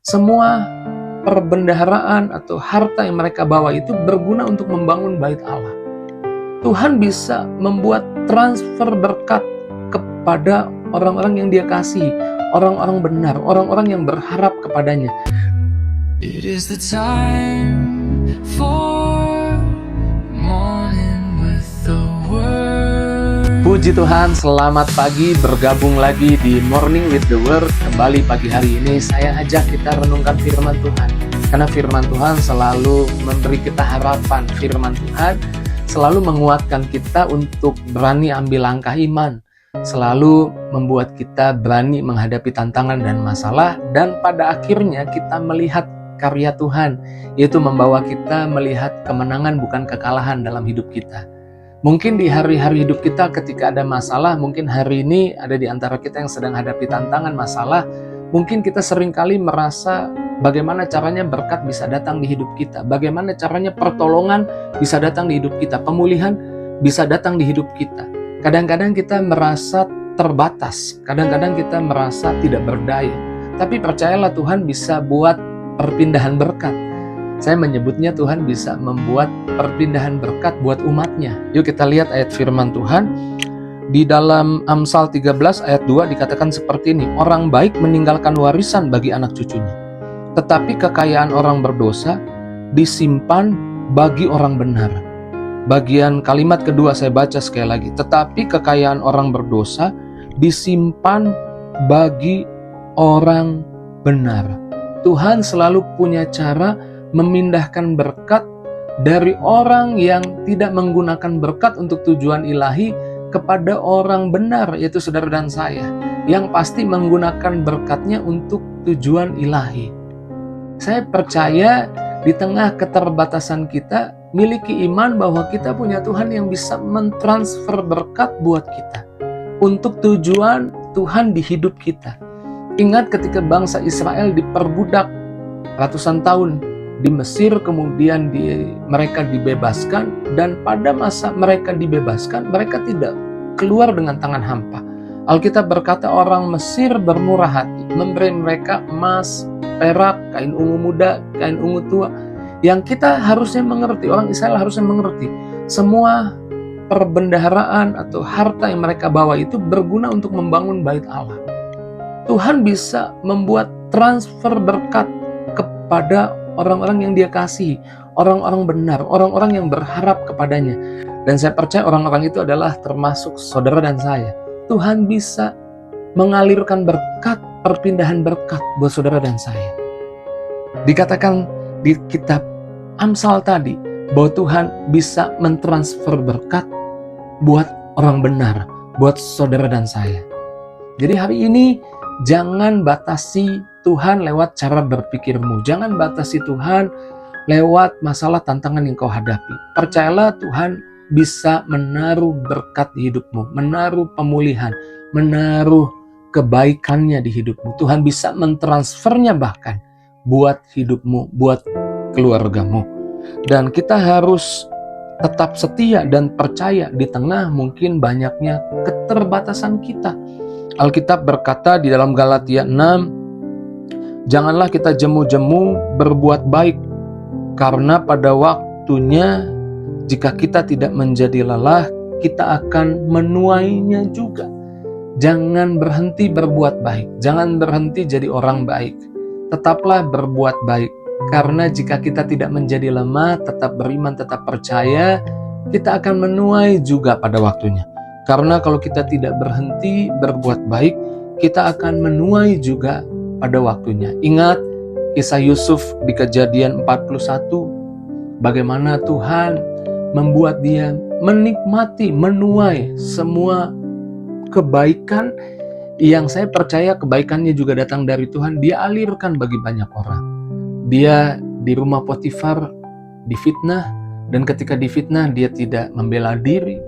Semua perbendaharaan atau harta yang mereka bawa itu berguna untuk membangun bait Allah. Tuhan bisa membuat transfer berkat kepada orang-orang yang Dia kasih, orang-orang benar, orang-orang yang berharap kepadanya. It is the time for morning with the word. Puji Tuhan, selamat pagi, bergabung lagi di Morning with the Word. Kembali pagi hari ini saya ajak kita renungkan firman Tuhan. Karena firman Tuhan selalu memberi kita harapan. Firman Tuhan selalu menguatkan kita untuk berani ambil langkah iman. Selalu membuat kita berani menghadapi tantangan dan masalah. Dan pada akhirnya kita melihat karya Tuhan, yaitu membawa kita melihat kemenangan bukan kekalahan dalam hidup kita. Mungkin di hari-hari hidup kita ketika ada masalah, mungkin hari ini ada di antara kita yang sedang hadapi tantangan masalah, mungkin kita seringkali merasa bagaimana caranya berkat bisa datang di hidup kita, bagaimana caranya pertolongan bisa datang di hidup kita, pemulihan bisa datang di hidup kita. Kadang-kadang kita merasa terbatas, kadang-kadang kita merasa tidak berdaya, tapi percayalah Tuhan bisa buat perpindahan berkat. Saya menyebutnya Tuhan bisa membuat perpindahan berkat buat umatnya. Yuk kita lihat ayat firman Tuhan. Di dalam Amsal 13 ayat 2 dikatakan seperti ini. Orang baik meninggalkan warisan bagi anak cucunya. Tetapi kekayaan orang berdosa disimpan bagi orang benar. Bagian kalimat kedua saya baca sekali lagi. Tetapi kekayaan orang berdosa disimpan bagi orang benar. Tuhan selalu punya cara memindahkan berkat dari orang yang tidak menggunakan berkat untuk tujuan ilahi kepada orang benar, yaitu saudara dan saya, yang pasti menggunakan berkatnya untuk tujuan ilahi. Saya percaya di tengah keterbatasan kita, miliki iman bahwa kita punya Tuhan yang bisa mentransfer berkat buat kita untuk tujuan Tuhan di hidup kita. Ingat ketika bangsa Israel diperbudak ratusan tahun di Mesir, kemudian mereka dibebaskan, dan pada masa mereka dibebaskan, mereka tidak keluar dengan tangan hampa. Alkitab berkata orang Mesir bermurah hati, memberi mereka emas, perak, kain ungu muda, kain ungu tua. Yang kita harusnya mengerti, orang Israel harusnya mengerti, semua perbendaharaan atau harta yang mereka bawa itu berguna untuk membangun bait Allah. Tuhan bisa membuat transfer berkat kepada orang-orang yang Dia kasih, orang-orang benar, orang-orang yang berharap kepadanya. Dan saya percaya orang-orang itu adalah termasuk saudara dan saya. Tuhan bisa mengalirkan berkat, perpindahan berkat buat saudara dan saya. Dikatakan di kitab Amsal tadi bahwa Tuhan bisa mentransfer berkat buat orang benar, buat saudara dan saya. Jadi hari ini jangan batasi Tuhan lewat cara berpikirmu. Jangan batasi Tuhan lewat masalah tantangan yang kau hadapi. Percayalah Tuhan bisa menaruh berkat di hidupmu, menaruh pemulihan, menaruh kebaikannya di hidupmu. Tuhan bisa mentransfernya bahkan buat hidupmu, buat keluargamu. Dan kita harus tetap setia dan percaya di tengah mungkin banyaknya keterbatasan kita. Alkitab berkata di dalam Galatia 6, janganlah kita jemu-jemu berbuat baik, karena pada waktunya jika kita tidak menjadi lelah, kita akan menuainya juga. Jangan berhenti berbuat baik, jangan berhenti jadi orang baik. Tetaplah berbuat baik, karena jika kita tidak menjadi lemah, tetap beriman, tetap percaya, kita akan menuai juga pada waktunya. Karena kalau kita tidak berhenti berbuat baik, kita akan menuai juga pada waktunya. Ingat kisah Yusuf di Kejadian 41, bagaimana Tuhan membuat dia menikmati, menuai semua kebaikan yang saya percaya kebaikannya juga datang dari Tuhan. Dia alirkan bagi banyak orang. Dia di rumah Potifar difitnah, dan ketika difitnah dia tidak membela diri,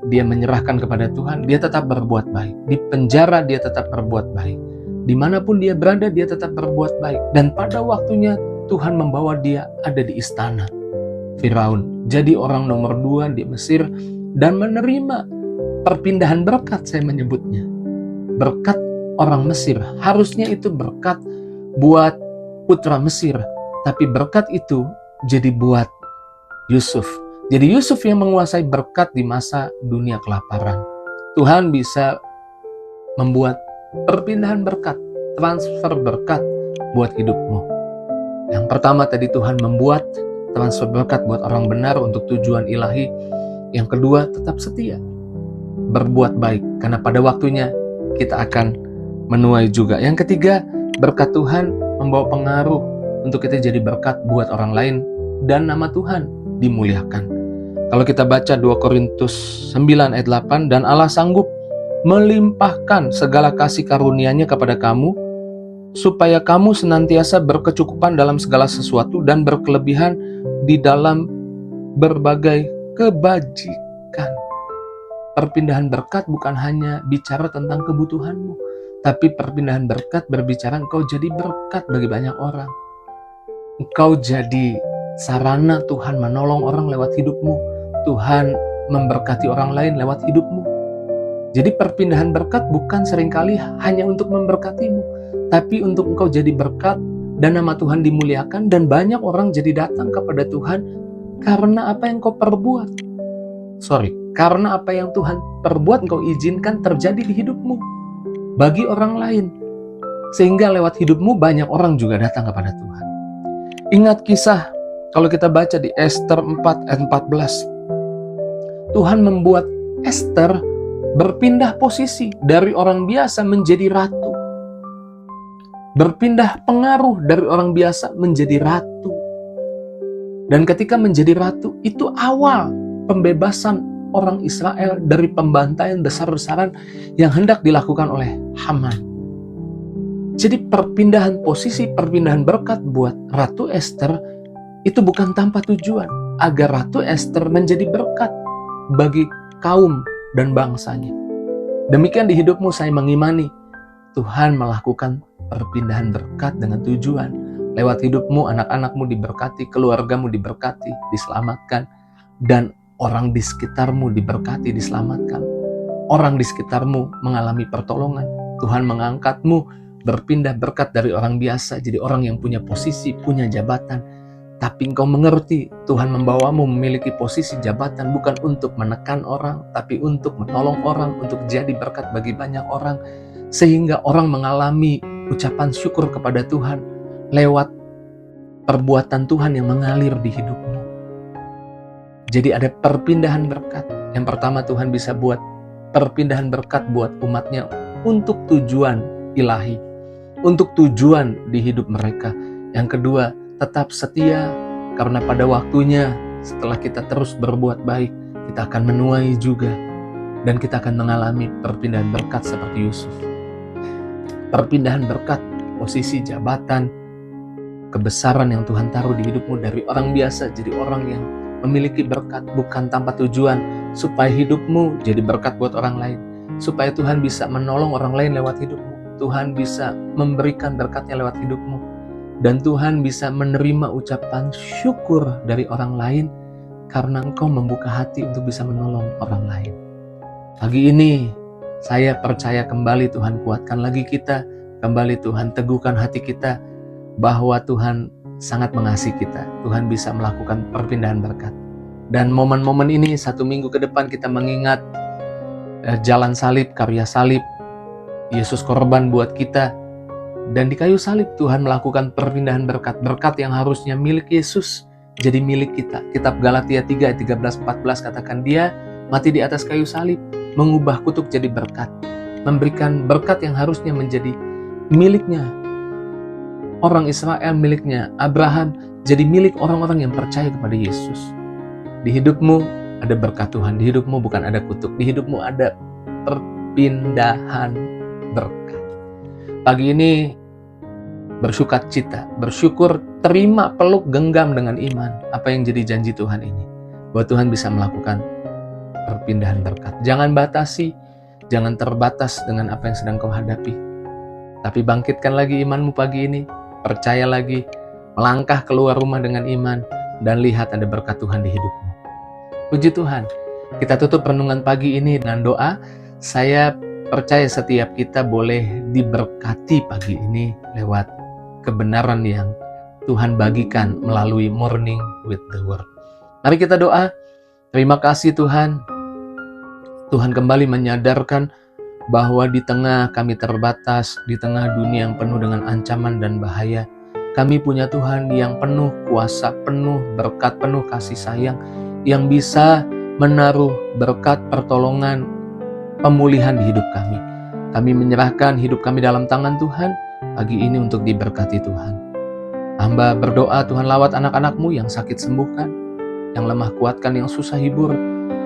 dia menyerahkan kepada Tuhan, dia tetap berbuat baik. Di penjara dia tetap berbuat baik. Dimanapun dia berada, dia tetap berbuat baik. Dan pada waktunya Tuhan membawa dia ada di istana Firaun. Jadi orang nomor 2 di Mesir dan menerima perpindahan berkat, saya menyebutnya. Berkat orang Mesir. Harusnya itu berkat buat putra Mesir, tapi berkat itu jadi buat Yusuf. Jadi Yusuf yang menguasai berkat di masa dunia kelaparan. Tuhan bisa membuat perpindahan berkat, transfer berkat buat hidupmu. Yang pertama tadi Tuhan membuat transfer berkat buat orang benar untuk tujuan ilahi. Yang kedua, tetap setia, berbuat baik, karena pada waktunya kita akan menuai juga. Yang ketiga, berkat Tuhan membawa pengaruh untuk kita jadi berkat buat orang lain dan nama Tuhan dimuliakan. Kalau kita baca 2 Korintus 9 ayat 8, dan Allah sanggup melimpahkan segala kasih karunia-Nya kepada kamu, supaya kamu senantiasa berkecukupan dalam segala sesuatu dan berkelebihan di dalam berbagai kebajikan. Perpindahan berkat bukan hanya bicara tentang kebutuhanmu, tapi perpindahan berkat berbicara engkau jadi berkat bagi banyak orang. Engkau jadi sarana Tuhan menolong orang lewat hidupmu. Tuhan memberkati orang lain lewat hidupmu. Jadi perpindahan berkat bukan seringkali hanya untuk memberkatimu, tapi untuk engkau jadi berkat dan nama Tuhan dimuliakan, dan banyak orang jadi datang kepada Tuhan karena apa yang kau perbuat. Karena apa yang Tuhan perbuat engkau izinkan terjadi di hidupmu bagi orang lain. Sehingga lewat hidupmu banyak orang juga datang kepada Tuhan. Ingat kisah kalau kita baca di Ester 4 ayat 14. Tuhan membuat Ester berpindah posisi dari orang biasa menjadi ratu. Berpindah pengaruh dari orang biasa menjadi ratu. Dan ketika menjadi ratu, itu awal pembebasan orang Israel dari pembantaian besar-besaran yang hendak dilakukan oleh Haman. Jadi perpindahan posisi, perpindahan berkat buat Ratu Ester itu bukan tanpa tujuan, agar Ratu Ester menjadi berkat bagi kaum dan bangsanya. Demikian di hidupmu saya mengimani Tuhan melakukan perpindahan berkat dengan tujuan. Lewat hidupmu anak-anakmu diberkati, keluargamu diberkati, diselamatkan, dan orang di sekitarmu diberkati, diselamatkan. Orang di sekitarmu mengalami pertolongan. Tuhan mengangkatmu berpindah berkat dari orang biasa jadi orang yang punya posisi, punya jabatan. Tapi engkau mengerti Tuhan membawamu memiliki posisi jabatan bukan untuk menekan orang, tapi untuk menolong orang, untuk jadi berkat bagi banyak orang. Sehingga orang mengalami ucapan syukur kepada Tuhan lewat perbuatan Tuhan yang mengalir di hidupmu. Jadi ada perpindahan berkat. Yang pertama, Tuhan bisa buat perpindahan berkat buat umatnya untuk tujuan ilahi, untuk tujuan di hidup mereka. Yang kedua, tetap setia, karena pada waktunya setelah kita terus berbuat baik, kita akan menuai juga, dan kita akan mengalami perpindahan berkat seperti Yusuf. Perpindahan berkat, posisi jabatan, kebesaran yang Tuhan taruh di hidupmu dari orang biasa jadi orang yang memiliki berkat bukan tanpa tujuan, supaya hidupmu jadi berkat buat orang lain, supaya Tuhan bisa menolong orang lain lewat hidupmu, Tuhan bisa memberikan berkatnya lewat hidupmu, dan Tuhan bisa menerima ucapan syukur dari orang lain karena engkau membuka hati untuk bisa menolong orang lain. Pagi ini saya percaya kembali Tuhan kuatkan lagi kita, kembali Tuhan teguhkan hati kita bahwa Tuhan sangat mengasihi kita. Tuhan bisa melakukan perpindahan berkat. Dan momen-momen ini 1 minggu ke depan kita mengingat jalan salib, karya salib, Yesus korban buat kita. Dan di kayu salib Tuhan melakukan perpindahan berkat. Berkat yang harusnya milik Yesus jadi milik kita. Kitab Galatia 3 ayat 13-14 katakan dia mati di atas kayu salib, mengubah kutuk jadi berkat. Memberikan berkat yang harusnya menjadi miliknya orang Israel, miliknya Abraham, jadi milik orang-orang yang percaya kepada Yesus. Di hidupmu ada berkat Tuhan, di hidupmu bukan ada kutuk, di hidupmu ada perpindahan berkat. Pagi ini bersukacita, bersyukur, terima, peluk, genggam dengan iman apa yang jadi janji Tuhan ini, bahwa Tuhan bisa melakukan perpindahan berkat. Jangan batasi, jangan terbatas dengan apa yang sedang kau hadapi, tapi bangkitkan lagi imanmu pagi ini, percaya lagi, melangkah keluar rumah dengan iman, dan lihat ada berkat Tuhan di hidupmu. Puji Tuhan. Kita tutup renungan pagi ini dengan doa. Saya percaya setiap kita boleh diberkati pagi ini lewat kebenaran yang Tuhan bagikan melalui Morning with the Word. Mari kita doa. Terima kasih Tuhan. Tuhan kembali menyadarkan bahwa di tengah kami terbatas, di tengah dunia yang penuh dengan ancaman dan bahaya, kami punya Tuhan yang penuh kuasa, penuh berkat, penuh kasih sayang, yang bisa menaruh berkat pertolongan, pemulihan di hidup kami. Kami menyerahkan hidup kami dalam tangan Tuhan pagi ini untuk diberkati Tuhan. Hamba berdoa Tuhan lawat anak-anak-Mu yang sakit sembuhkan, yang lemah kuatkan, yang susah hibur.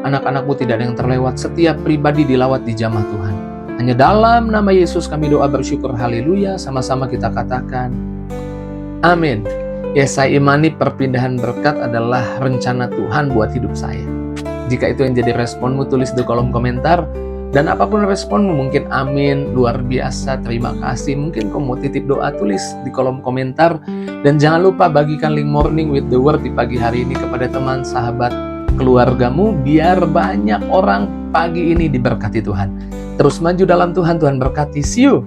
Anak-anak-Mu tidak ada yang terlewat, setiap pribadi dilawat di jamah Tuhan. Hanya dalam nama Yesus kami doa bersyukur, haleluya. Sama-sama kita katakan, amin. Ya, saya imani perpindahan berkat adalah rencana Tuhan buat hidup saya. Jika itu yang jadi responmu, tulis di kolom komentar. Dan apapun responmu, mungkin amin, luar biasa, terima kasih. Mungkin kamu mau titip doa, tulis di kolom komentar. Dan jangan lupa bagikan link Morning with the Word di pagi hari ini kepada teman, sahabat, keluargamu, biar banyak orang pagi ini diberkati Tuhan. Terus maju dalam Tuhan, Tuhan berkati. See you!